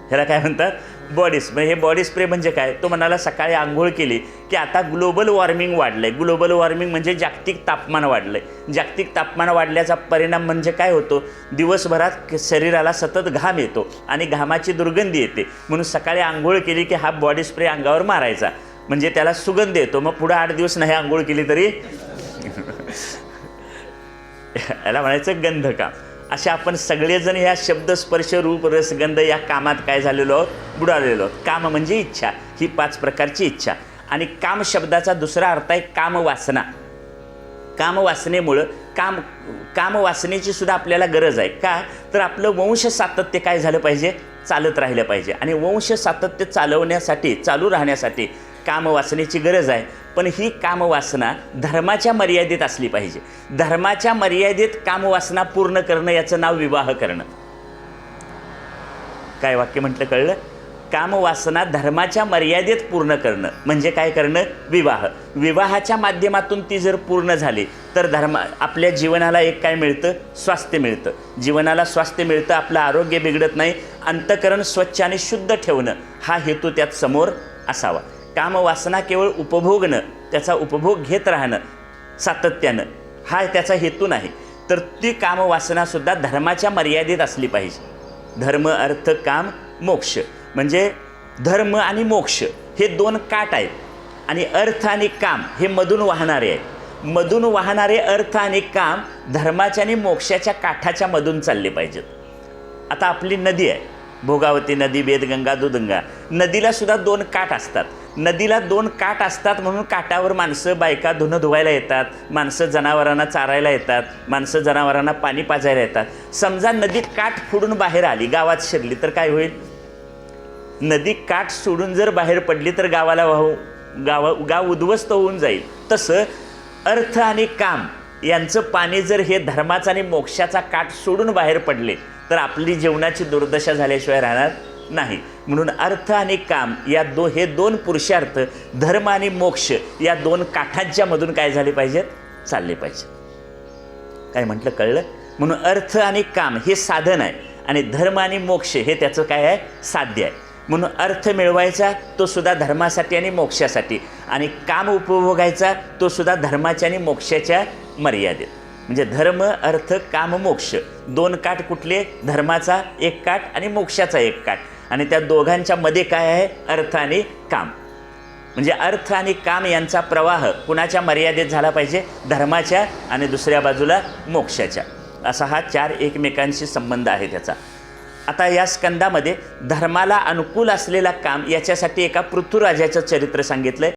ह्याला काय म्हणतात? Body spray. हे बॉडी स्प्रे म्हणजे काय? तो म्हणाला, सकाळी आंघोळ केली की आता ग्लोबल वॉर्मिंग वाढलं आहे. ग्लोबल वॉर्मिंग म्हणजे जागतिक तापमान वाढलं आहे. जागतिक तापमान वाढल्याचा परिणाम म्हणजे काय होतो? दिवसभरात शरीराला सतत घाम येतो आणि घामाची दुर्गंधी येते. म्हणून सकाळी आंघोळ केली की हा बॉडी स्प्रे अंगावर मारायचा, म्हणजे त्याला सुगंध येतो. मग पुढे 8 दिवस नाही आंघोळ केली तरी याला म्हणायचं गंधकाम. असे आपण सगळेजण ह्या शब्द स्पर्श रूप रस गंध या कामात काय झालेलो आहोत, बुडालेलो आहोत. काम म्हणजे इच्छा, ही 5 प्रकारची इच्छा. आणि काम शब्दाचा दुसरा अर्थ आहे कामवासना. कामवासनेमुळं कामवासनेची सुद्धा आपल्याला गरज आहे. का तर आपलं वंश सातत्य काय झालं पाहिजे, चालत राहिलं पाहिजे. आणि वंश सातत्य चालवण्यासाठी, चालू राहण्यासाठी कामवासनेची गरज आहे. पण ही कामवासना धर्माच्या मर्यादेत असली पाहिजे. धर्माच्या मर्यादेत कामवासना पूर्ण करणं याचं नाव विवाह करणं. काय वाक्य म्हटलं कळलं? कामवासना धर्माच्या मर्यादेत पूर्ण करणं म्हणजे काय करणं, विवाह. विवाहाच्या माध्यमातून ती जर पूर्ण झाली तर आपल्या जीवनाला एक काय मिळतं, स्वास्थ्य मिळतं. जीवनाला स्वास्थ्य मिळतं, आपलं आरोग्य बिघडत नाही. अंतःकरण स्वच्छ आणि शुद्ध ठेवणं हा हेतू त्यात समोर असावा. कामवासना केवळ उपभोगणं, त्याचा उपभोग घेत राहणं सातत्यानं, हा त्याचा हेतू नाही. तर ती कामवासनासुद्धा धर्माच्या मर्यादेत असली पाहिजे. धर्म अर्थ काम मोक्ष म्हणजे धर्म आणि मोक्ष हे 2 काठ आहेत. आणि अर्थ आणि काम हे मधून वाहणारे आहेत. मधून वाहणारे अर्थ आणि काम धर्माच्या आणि मोक्षाच्या काठाच्या मधून चालले पाहिजेत. आता आपली नदी आहे, भोगावती नदी, वेदगंगा, दूधगंगा. नदीला सुद्धा 2 काठ असतात. नदीला 2 काठ असतात म्हणून काठावर माणसं बायका धुणं धुवायला येतात, माणसं जनावरांना चारायला येतात, माणसं जनावरांना पाणी पाजायला येतात. समजा नदी काठ फोडून बाहेर आली, गावात शिरली तर काय होईल? नदी काठ सोडून जर बाहेर पडली तर गाव उद्ध्वस्त होऊन जाईल. तसं अर्थ आणि काम यांचं पाणी जर हे धर्माचा आणि मोक्षाचा काठ सोडून बाहेर पडले तर आपली जीवनाची दुर्दशा झाल्याशिवाय राहणार नाही. म्हणून अर्थ आणि काम या हे 2 पुरुषार्थ, धर्म आणि मोक्ष या 2 काठांच्या मधून काय झाले पाहिजेत, चालले पाहिजे. काय म्हटलं कळलं? म्हणून अर्थ आणि काम हे साधन आहे आणि धर्म आणि मोक्ष हे त्याचं काय आहे, साध्य आहे. म्हणून अर्थ मिळवायचा तो सुद्धा धर्मासाठी आणि मोक्षासाठी, आणि काम उपभोगायचा तो सुद्धा धर्माच्या आणि मोक्षाच्या मर्यादेत. म्हणजे धर्म अर्थ काम मोक्ष 2 काठ कुठले, धर्माचा 1 काठ आणि मोक्षाचा 1 काठ. आणि त्या दोघांच्या मध्ये काय आहे, अर्थ आणि काम. म्हणजे अर्थ आणि काम यांचा प्रवाह कुणाच्या मर्यादेत झाला पाहिजे, धर्माच्या, आणि दुसऱ्या बाजूला मोक्षाच्या. असा हा 4 एकमेकांशी संबंध आहे त्याचा. आता या स्कंदामध्ये धर्माला अनुकूल असलेला काम याच्यासाठी एका पृथ्वीराजाचं चरित्र सांगितलं आहे.